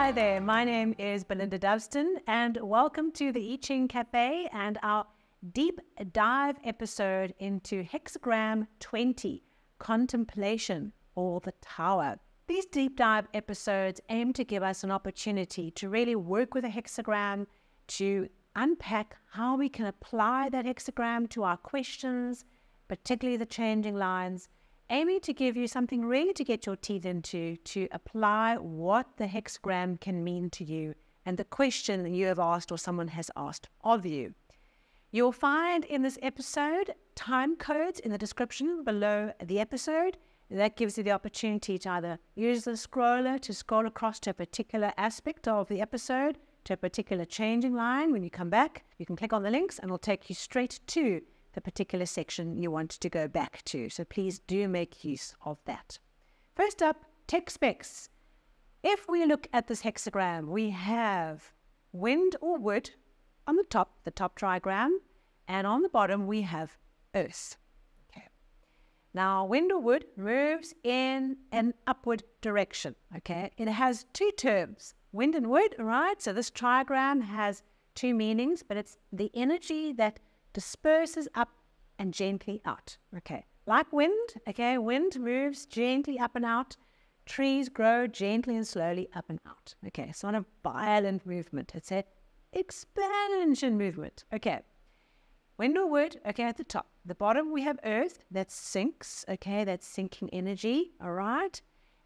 Hi there, my name is Belinda Dovston and welcome to the I Ching Cafe and our deep dive episode into Hexagram 20, Contemplation, or the Tower. These deep dive episodes aim to give us an opportunity to really work with a hexagram, to unpack how we can apply that hexagram to our questions, particularly the changing lines, aiming to give you something really to get your teeth into, to apply what the hexagram can mean to you and the question that you have asked or someone has asked of you. You'll find in this episode time codes in the description below the episode. That gives you the opportunity to either use the scroller to scroll across to a particular aspect of the episode, to a particular changing line. When you come back, you can click on the links and it'll take you straight to the particular section you want to go back to. So please do make use of that. First up, tech specs. If we look at this hexagram, we have wind or wood on the top trigram, and on the bottom we have earth. Okay. Now, wind or wood moves in an upward direction. Okay. It has two terms, wind and wood, right? So this trigram has two meanings, but it's the energy that disperses up and gently out. Okay, like wind. Okay, wind moves gently up and out. Trees grow gently and slowly up and out. Okay, it's not a violent movement. It's an expansion movement. Okay, wind or wood. Okay, at the top. The bottom we have earth. That sinks. Okay, that's sinking energy. All right.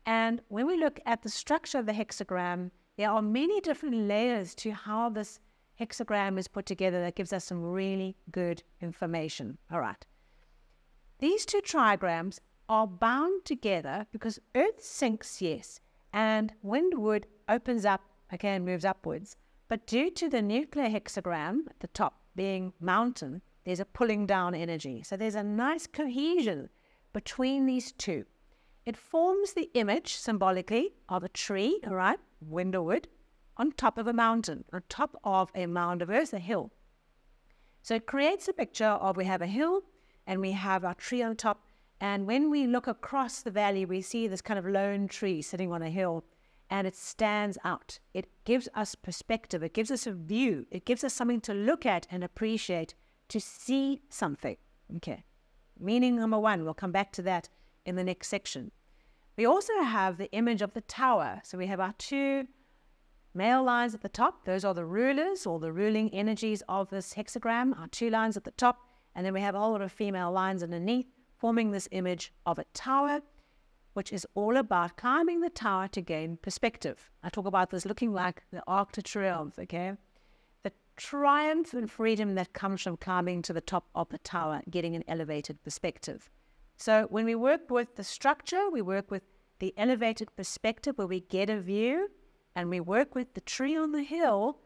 And when we look at the structure of the hexagram, there are many different layers to how this hexagram is put together that gives us some really good information. All right. These two trigrams are bound together because earth sinks, yes, and wind wood opens up, okay, and moves upwards. But due to the nuclear hexagram at the top being mountain, there's a pulling down energy. So there's a nice cohesion between these two. It forms the image symbolically of a tree, all right, wind or wood, on top of a mountain, on top of a mound of earth, a hill. So it creates a picture of we have a hill and we have our tree on top. And when we look across the valley, we see this kind of lone tree sitting on a hill and it stands out. It gives us perspective. It gives us a view. It gives us something to look at and appreciate, to see something. Okay. Meaning number one, we'll come back to that in the next section. We also have the image of the tower. So we have our two male lines at the top. Those are the rulers or the ruling energies of this hexagram, our two lines at the top. And then we have a whole lot of female lines underneath, forming this image of a tower, which is all about climbing the tower to gain perspective. I talk about this looking like the Arc de Triomphe, okay? The triumph and freedom that comes from climbing to the top of the tower, getting an elevated perspective. So when we work with the structure, we work with the elevated perspective where we get a view, and we work with the tree on the hill,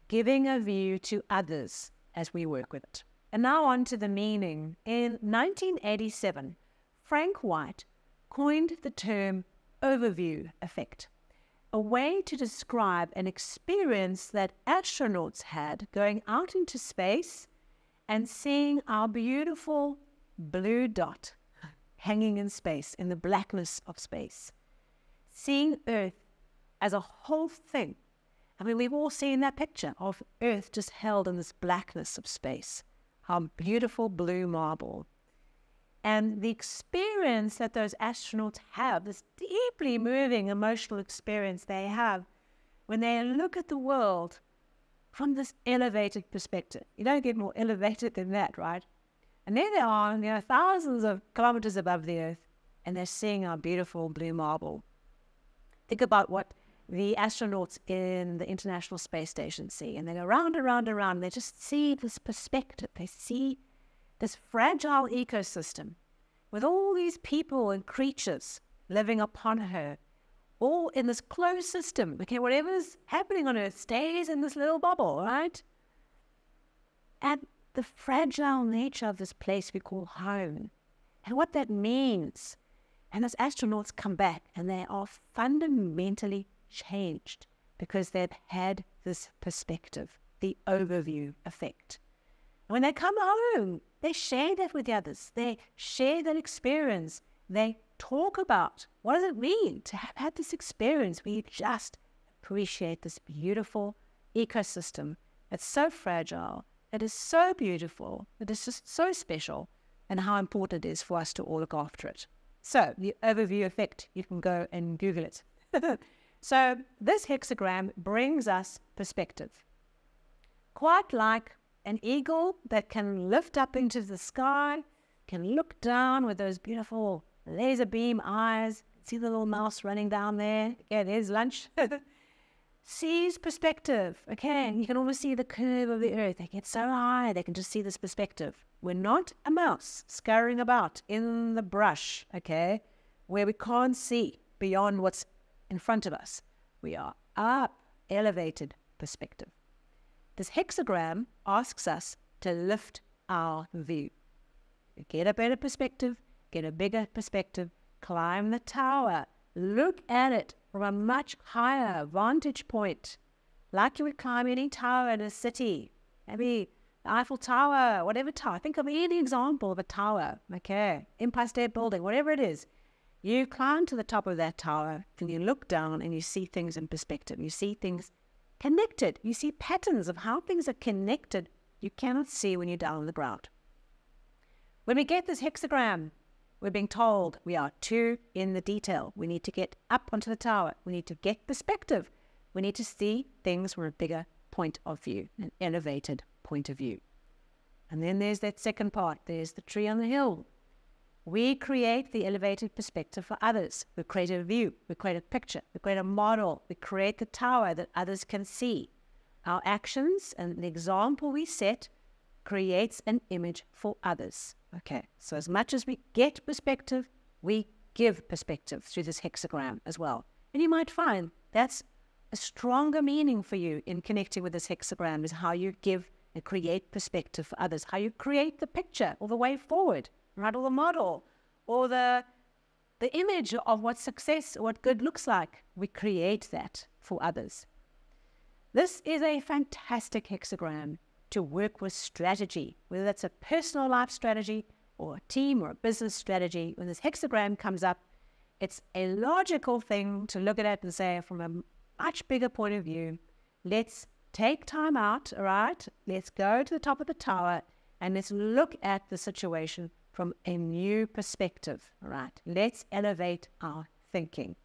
giving a view to others as we work with it. And now on to the meaning. In 1987, Frank White coined the term overview effect, a way to describe an experience that astronauts had going out into space and seeing our beautiful blue dot hanging in space, in the blackness of space. Seeing Earth as a whole thing. I mean, we've all seen that picture of Earth just held in this blackness of space. How beautiful blue marble. And the experience that those astronauts have, this deeply moving emotional experience they have when they look at the world from this elevated perspective. You don't get more elevated than that, right? And there they are, thousands of kilometers above the Earth, and they're seeing our beautiful blue marble. Think about what the astronauts in the International Space Station see. And they go round and round and round. And they just see this perspective. They see this fragile ecosystem with all these people and creatures living upon her, all in this closed system. Okay, whatever's happening on Earth stays in this little bubble, right? And the fragile nature of this place we call home, and what that means. And as astronauts come back, and they are fundamentally changed because they've had this perspective, the overview effect. And when they come home, they share that with the others. They share that experience. They talk about what does it mean to have had this experience where you just appreciate this beautiful ecosystem. It's so fragile. It is so beautiful. It is just so special, and how important it is for us to all look after it. So the overview effect, you can go and Google it. So this hexagram brings us perspective. Quite like an eagle that can lift up into the sky, can look down with those beautiful laser beam eyes. See the little mouse running down there? Yeah, there's lunch. Sees perspective. Okay, and you can almost see the curve of the earth. They get so high, they can just see this perspective. We're not a mouse scurrying about in the brush, okay, where we can't see beyond what's in front of us. We are up, elevated perspective. This hexagram asks us to lift our view. Get a better perspective, get a bigger perspective, climb the tower, look at it from a much higher vantage point, like you would climb any tower in a city, maybe the Eiffel Tower, whatever tower. Think of any example of a tower, okay, Empire State Building, whatever it is. You climb to the top of that tower and you look down and you see things in perspective. You see things connected. You see patterns of how things are connected you cannot see when you're down on the ground. When we get this hexagram, we're being told we are too in the detail. We need to get up onto the tower. We need to get perspective. We need to see things from a bigger point of view, an elevated point of view. And then there's that second part. There's the tree on the hill. We create the elevated perspective for others. We create a view. We create a picture. We create a model. We create the tower that others can see. Our actions and the example we set creates an image for others. Okay, so as much as we get perspective, we give perspective through this hexagram as well. And you might find that's a stronger meaning for you in connecting with this hexagram, is how you give and create perspective for others, how you create the picture or the way forward, right, or the model, or the image of what success or what good looks like. We create that for others. This is a fantastic hexagram to work with strategy, whether that's a personal life strategy or a team or a business strategy. When this hexagram comes up, it's a logical thing to look at it and say, from a much bigger point of view, let's take time out, all right? Let's go to the top of the tower and let's look at the situation from a new perspective, all right? Let's elevate our thinking.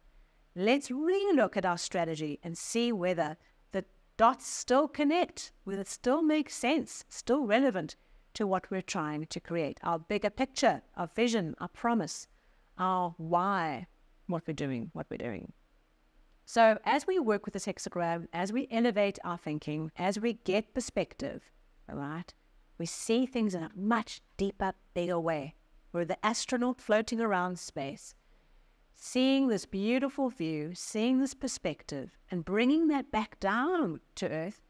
Let's relook at our strategy and see whether the dots still connect, whether it still makes sense, still relevant to what we're trying to create. Our bigger picture, our vision, our promise, our why, what we're doing. So as we work with this hexagram, as we elevate our thinking, as we get perspective, all right, we see things in a much deeper, bigger way. We're the astronaut floating around space, seeing this beautiful view, seeing this perspective, and bringing that back down to Earth,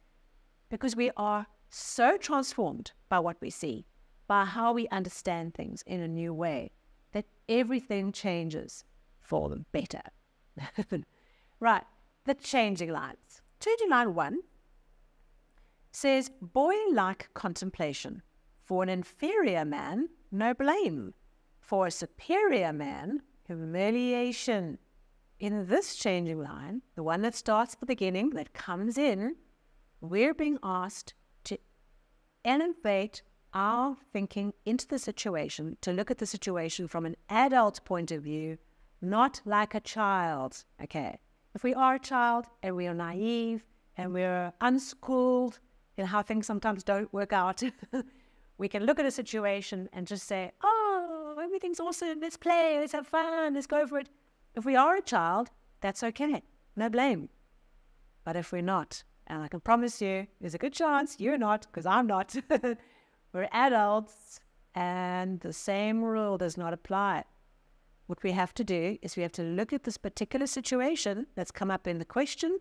because we are so transformed by what we see, by how we understand things in a new way, that everything changes for the better. Right, the changing lines. Changing line 1 says, boy-like contemplation. For an inferior man, no blame. For a superior man, humiliation. In this changing line, the one that starts at the beginning, that comes in, we're being asked to elevate our thinking into the situation, to look at the situation from an adult point of view, not like a child. Okay, if we are a child and we are naive and we're unschooled in how things sometimes don't work out, we can look at a situation and just say, oh, everything's awesome, let's play, let's have fun, let's go for it. If we are a child, that's okay, no blame. But if we're not, and I can promise you, there's a good chance you're not, because I'm not, we're adults, and the same rule does not apply. What we have to do is we have to look at this particular situation that's come up in the question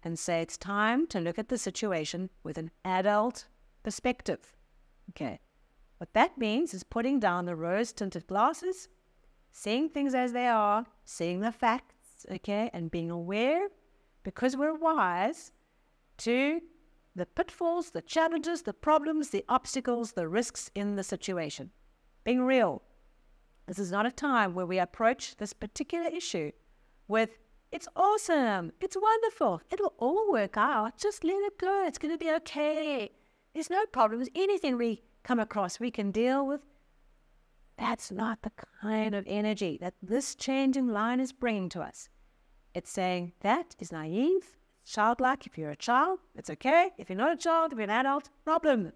and say it's time to look at the situation with an adult perspective. Okay, what that means is putting down the rose-tinted glasses, seeing things as they are, seeing the facts, okay, and being aware, because we're wise, to the pitfalls, the challenges, the problems, the obstacles, the risks in the situation. Being real. This is not a time where we approach this particular issue with It's awesome. It's wonderful. It'll all work out. Just let it go. It's going to be okay. There's no problems. Anything we come across, we can deal with. That's not the kind of energy that this changing line is bringing to us. It's saying that is naive, childlike. If you're a child, it's okay. If you're not a child, if you're an adult, problem.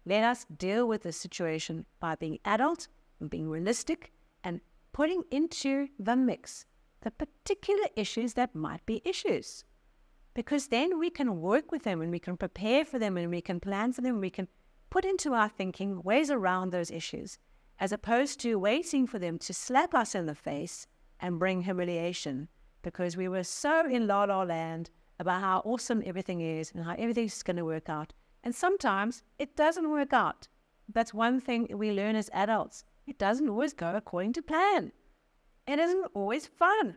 Let us deal with the situation by being adult and being realistic and putting into the mix the particular issues that might be issues. Because then we can work with them and we can prepare for them and we can plan for them. We can put into our thinking ways around those issues, as opposed to waiting for them to slap us in the face and bring humiliation because we were so in la la land about how awesome everything is and how everything's going to work out. And sometimes it doesn't work out. That's one thing we learn as adults. It doesn't always go according to plan. It isn't always fun,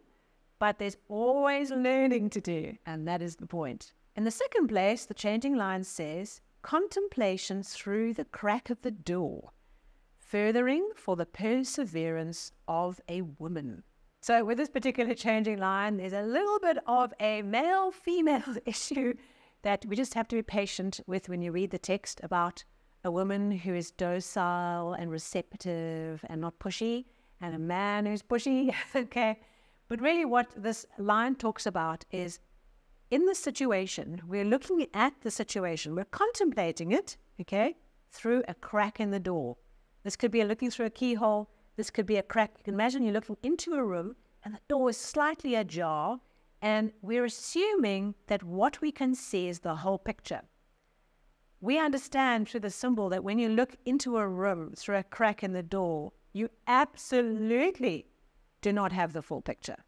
but there's always learning to do, and that is the point. In the second place, the changing line says, contemplation through the crack of the door, furthering for the perseverance of a woman. So with this particular changing line, there's a little bit of a male-female issue that we just have to be patient with when you read the text about a woman who is docile and receptive and not pushy, and a man who's pushy, okay? But really what this line talks about is, in the situation, we're looking at the situation, we're contemplating it, okay, through a crack in the door. This could be looking through a keyhole. This could be a crack. You can imagine you're looking into a room and the door is slightly ajar, and we're assuming that what we can see is the whole picture. We understand through the symbol that when you look into a room through a crack in the door, you absolutely do not have the full picture,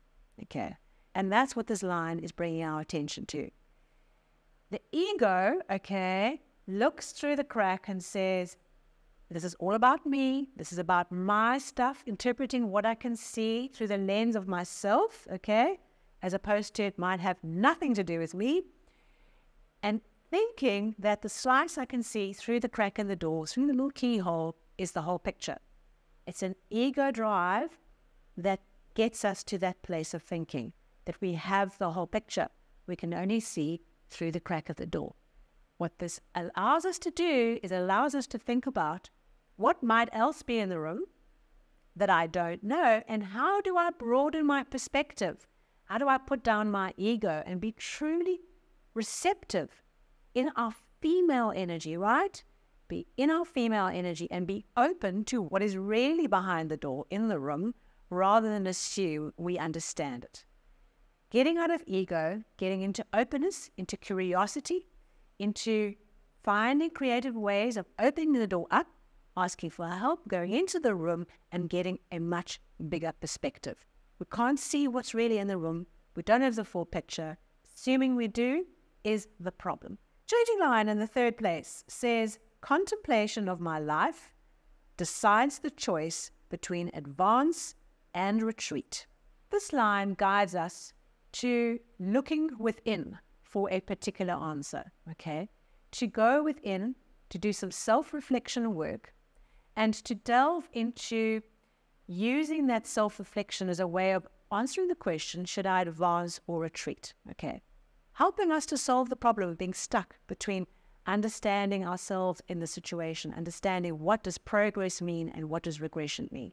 okay? And that's what this line is bringing our attention to. The ego, okay, looks through the crack and says, this is all about me. This is about my stuff, interpreting what I can see through the lens of myself, okay, as opposed to it might have nothing to do with me. And thinking that the slice I can see through the crack in the door, through the little keyhole, is the whole picture. It's an ego drive that gets us to that place of thinking, that we have the whole picture. We can only see through the crack of the door. What this allows us to do is allows us to think about what might else be in the room that I don't know, and how do I broaden my perspective? How do I put down my ego and be truly receptive in our female energy, right? Be in our female energy and be open to what is really behind the door in the room, rather than assume we understand it. Getting out of ego, getting into openness, into curiosity, into finding creative ways of opening the door up, asking for help, going into the room and getting a much bigger perspective. We can't see what's really in the room. We don't have the full picture. Assuming we do is the problem. Changing line in the third place says, contemplation of my life decides the choice between advance and retreat. This line guides us to looking within for a particular answer, okay? To go within, to do some self-reflection work, and to delve into using that self-reflection as a way of answering the question, should I advance or retreat, okay? Helping us to solve the problem of being stuck between understanding ourselves in the situation, understanding what does progress mean and what does regression mean.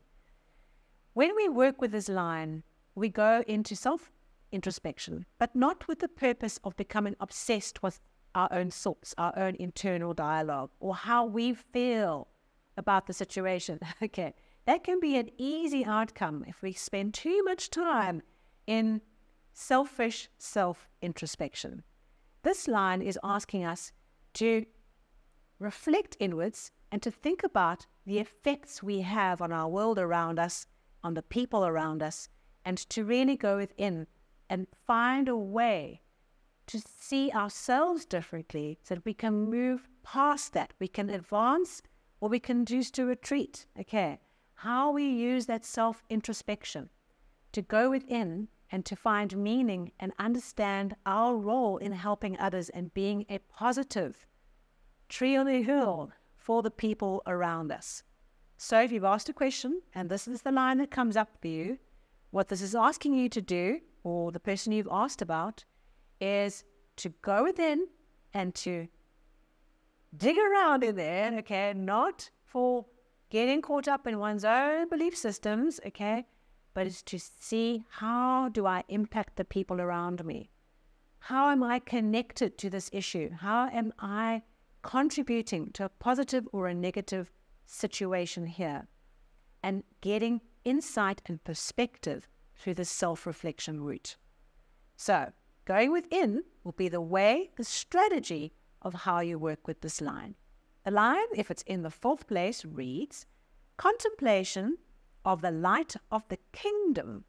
When we work with this line, we go into self-introspection, but not with the purpose of becoming obsessed with our own thoughts, our own internal dialogue, or how we feel about the situation. Okay, that can be an easy outcome if we spend too much time in selfish self-introspection. This line is asking us to reflect inwards and to think about the effects we have on our world around us, on the people around us, and to really go within and find a way to see ourselves differently so that we can move past that. We can advance or we can choose to retreat. Okay, how we use that self-introspection to go within and to find meaning and understand our role in helping others and being a positive tree on the hill for the people around us. So if you've asked a question and this is the line that comes up for you, what this is asking you to do, or the person you've asked about is to go within and to dig around in there, okay, not for getting caught up in one's own belief systems, okay, but it's to see, how do I impact the people around me? How am I connected to this issue? How am I contributing to a positive or a negative situation here? And getting insight and perspective through the self-reflection route. So, going within will be the way, the strategy of how you work with this line. The line, if it's in the fourth place, reads, contemplation of the light of the kingdom.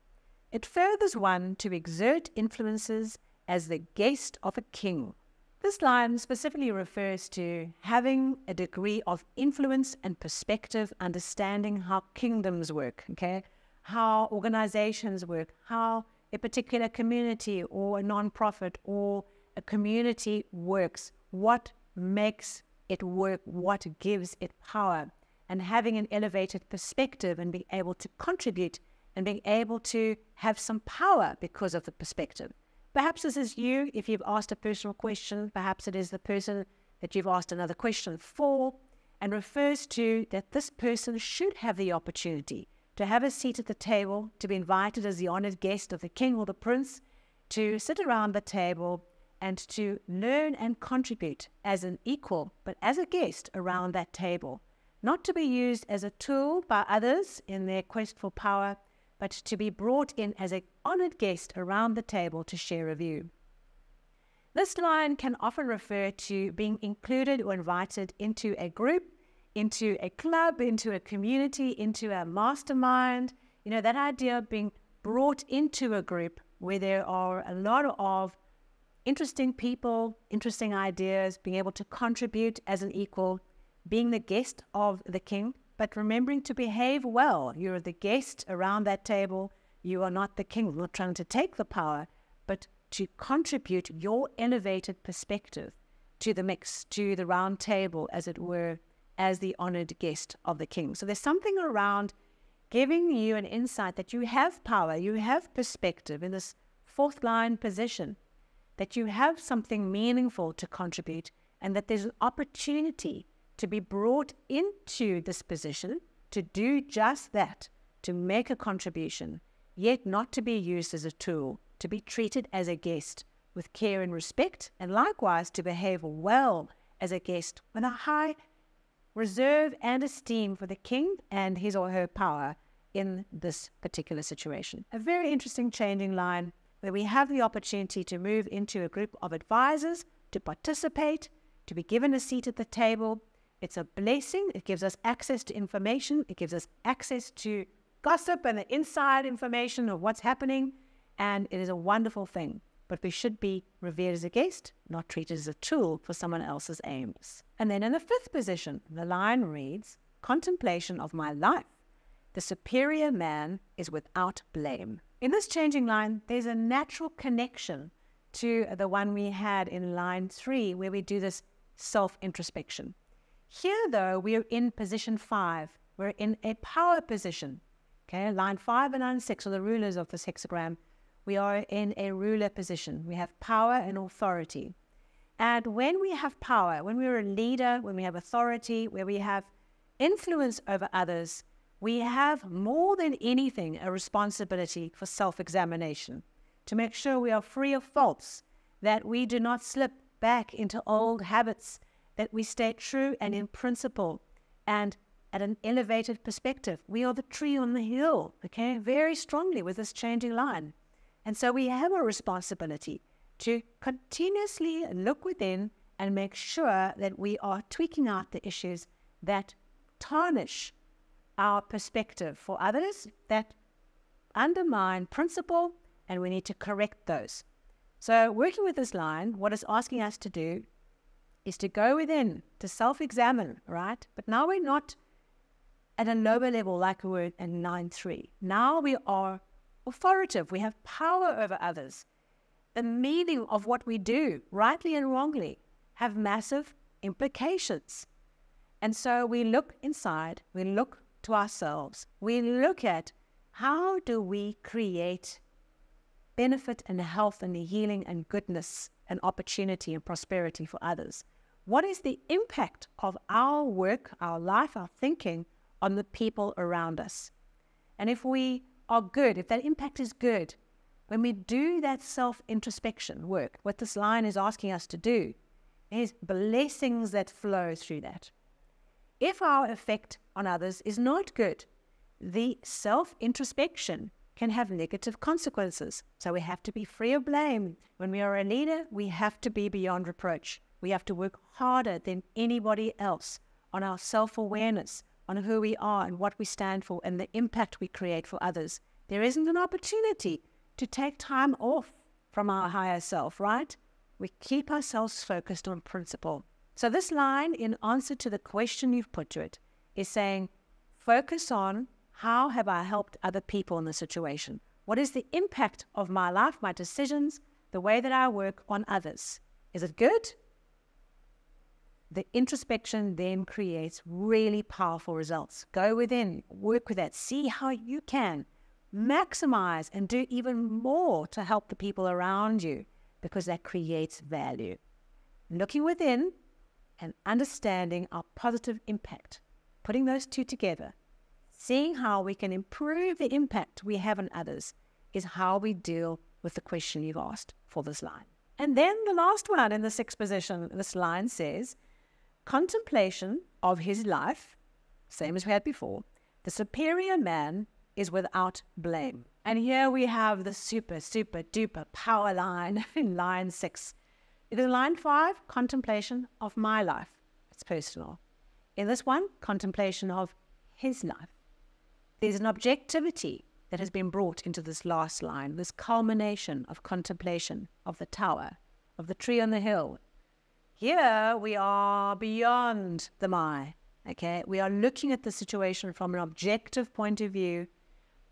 It furthers one to exert influences as the guest of a king. This line specifically refers to having a degree of influence and perspective, understanding how kingdoms work, okay? How organizations work, how a particular community or a non-profit or a community works, what makes it work, what gives it power, and having an elevated perspective and being able to contribute and being able to have some power because of the perspective. Perhaps this is you if you've asked a personal question. Perhaps it is the person that you've asked another question for, and refers to that this person should have the opportunity to have a seat at the table, to be invited as the honored guest of the king or the prince, to sit around the table and to learn and contribute as an equal, but as a guest around that table. Not to be used as a tool by others in their quest for power, but to be brought in as an honored guest around the table to share a view. This line can often refer to being included or invited into a group, into a club, into a community, into a mastermind. You know, that idea of being brought into a group where there are a lot of interesting people, interesting ideas, being able to contribute as an equal, being the guest of the king, but remembering to behave well. You're the guest around that table. You are not the king. You're not trying to take the power, but to contribute your elevated perspective to the mix, to the round table, as it were, as the honored guest of the king. So there's something around giving you an insight that you have power, you have perspective in this fourth line position, that you have something meaningful to contribute, and that there's an opportunity to be brought into this position to do just that, to make a contribution, yet not to be used as a tool, to be treated as a guest with care and respect, and likewise to behave well as a guest with a high reserve and esteem for the king and his or her power in this particular situation. A very interesting changing line where we have the opportunity to move into a group of advisors, to participate, to be given a seat at the table. It's a blessing. It gives us access to information. It gives us access to gossip and the inside information of what's happening. And it is a wonderful thing. But we should be revered as a guest, not treated as a tool for someone else's aims. And then in the fifth position, the line reads, contemplation of my life. The superior man is without blame. In this changing line, there's a natural connection to the one we had in line 3, where we do this self-introspection. Here, though, we are in position 5. We're in a power position. Okay, line 5 and line 6 are the rulers of this hexagram. We are in a ruler position. We have power and authority. And when we have power, when we're a leader, when we have authority, where we have influence over others, we have more than anything a responsibility for self-examination, to make sure we are free of faults, that we do not slip back into old habits, that we stay true and in principle and at an elevated perspective. We are the tree on the hill, okay, very strongly with this changing line. And so we have a responsibility to continuously look within and make sure that we are tweaking out the issues that tarnish our perspective for others, that undermine principle, and we need to correct those. So working with this line, what it's asking us to do is to go within, to self-examine, right? But now we're not at a lower level like we were in 9.3. Now we are authoritative. We have power over others. The meaning of what we do, rightly and wrongly, have massive implications. And so we look inside, we look to ourselves, we look at how do we create benefit and health and healing and goodness and opportunity and prosperity for others? What is the impact of our work, our life, our thinking on the people around us? And if we are good, if that impact is good, when we do that self-introspection work, what this line is asking us to do, there's blessings that flow through that. If our effect on others is not good, the self-introspection can have negative consequences. So we have to be free of blame. When we are a leader, we have to be beyond reproach. We have to work harder than anybody else on our self-awareness, on who we are and what we stand for and the impact we create for others. There isn't an opportunity to take time off from our higher self, right? We keep ourselves focused on principle. So this line, in answer to the question you've put to it, is saying, focus on how have I helped other people in the situation? What is the impact of my life, my decisions, the way that I work on others? Is it good? The introspection then creates really powerful results. Go within, work with that, see how you can maximize and do even more to help the people around you, because that creates value. Looking within and understanding our positive impact, putting those two together, seeing how we can improve the impact we have on others, is how we deal with the question you've asked for this line. And then the last one in the sixth position, this line says, contemplation of his life, same as we had before, the superior man is without blame. And here we have the super duper power line in line 6. In line 5, contemplation of my life. It's personal. In this one, contemplation of his life. There's an objectivity that has been brought into this last line, this culmination of contemplation of the tower, of the tree on the hill. Here we are beyond the my, okay? We are looking at the situation from an objective point of view.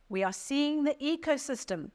We are seeing the ecosystem.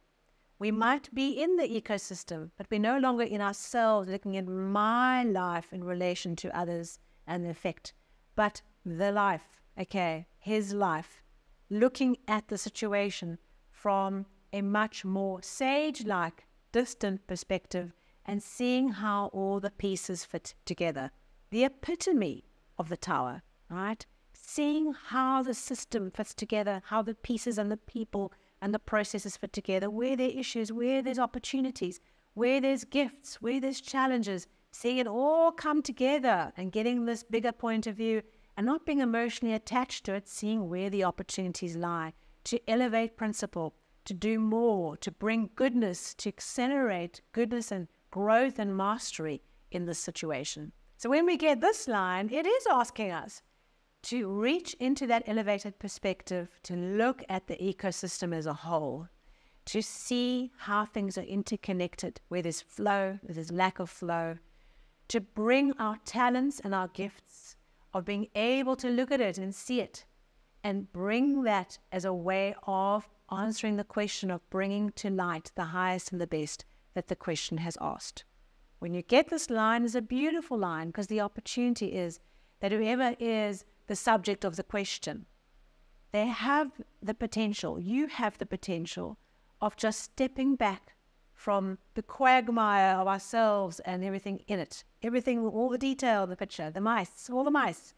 We might be in the ecosystem, but we're no longer in ourselves looking at my life in relation to others and the effect, but the life, okay, his life, looking at the situation from a much more sage-like, distant perspective and seeing how all the pieces fit together. The epitome of the tower, right? Seeing how the system fits together, how the pieces and the people and the processes fit together, where there are issues, where there's opportunities, where there's gifts, where there's challenges, seeing it all come together and getting this bigger point of view and not being emotionally attached to it, seeing where the opportunities lie, to elevate principle, to do more, to bring goodness, to accelerate goodness and growth and mastery in this situation. So when we get this line, it is asking us to reach into that elevated perspective, to look at the ecosystem as a whole, to see how things are interconnected, where there's flow, where there's lack of flow, to bring our talents and our gifts of being able to look at it and see it and bring that as a way of answering the question of bringing to light the highest and the best that the question has asked. When you get this line, is a beautiful line, because the opportunity is that whoever is the subject of the question, they have the potential, you have the potential of just stepping back from the quagmire of ourselves and everything in it, everything, all the detail, the picture, the mice, all the mice,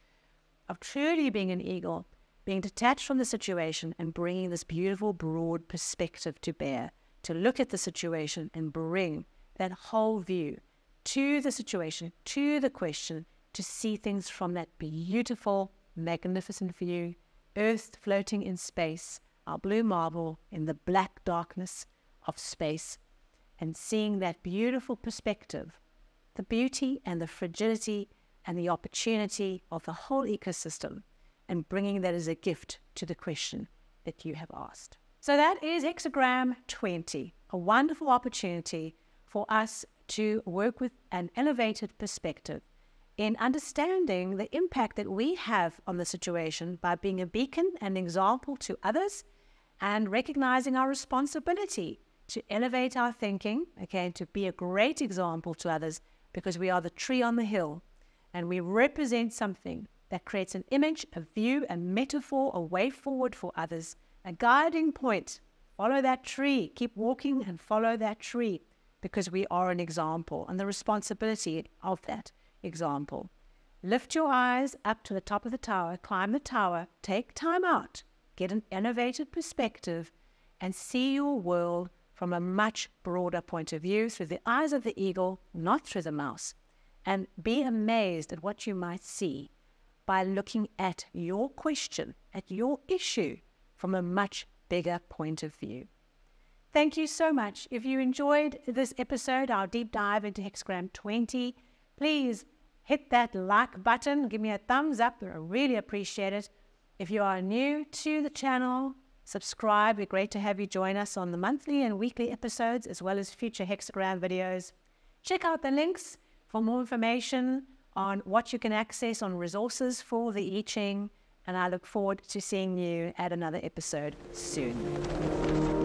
of truly being an eagle, being detached from the situation and bringing this beautiful broad perspective to bear, to look at the situation and bring that whole view to the situation, to the question, to see things from that beautiful, magnificent view, earth floating in space, our blue marble in the black darkness of space, and seeing that beautiful perspective, the beauty and the fragility and the opportunity of the whole ecosystem, and bringing that as a gift to the question that you have asked. So that is Hexagram 20, a wonderful opportunity for us to work with an elevated perspective in understanding the impact that we have on the situation by being a beacon and example to others, and recognizing our responsibility to elevate our thinking, okay, to be a great example to others, because we are the tree on the hill and we represent something that creates an image, a view, a metaphor, a way forward for others, a guiding point follow that tree. Keep walking and follow that tree, because we are an example and the responsibility of that example. Lift your eyes up to the top of the tower, climb the tower, take time out, get an elevated perspective, and see your world from a much broader point of view, through the eyes of the eagle, not through the mouse. And be amazed at what you might see by looking at your question, at your issue, from a much bigger point of view. Thank you so much. If you enjoyed this episode, our deep dive into Hexagram 20, please hit that like button, give me a thumbs up. I really appreciate it. If you are new to the channel, subscribe. We're great to have you join us on the monthly and weekly episodes, as well as future Hexagram videos. Check out the links for more information on what you can access on resources for the I Ching, and I look forward to seeing you at another episode soon.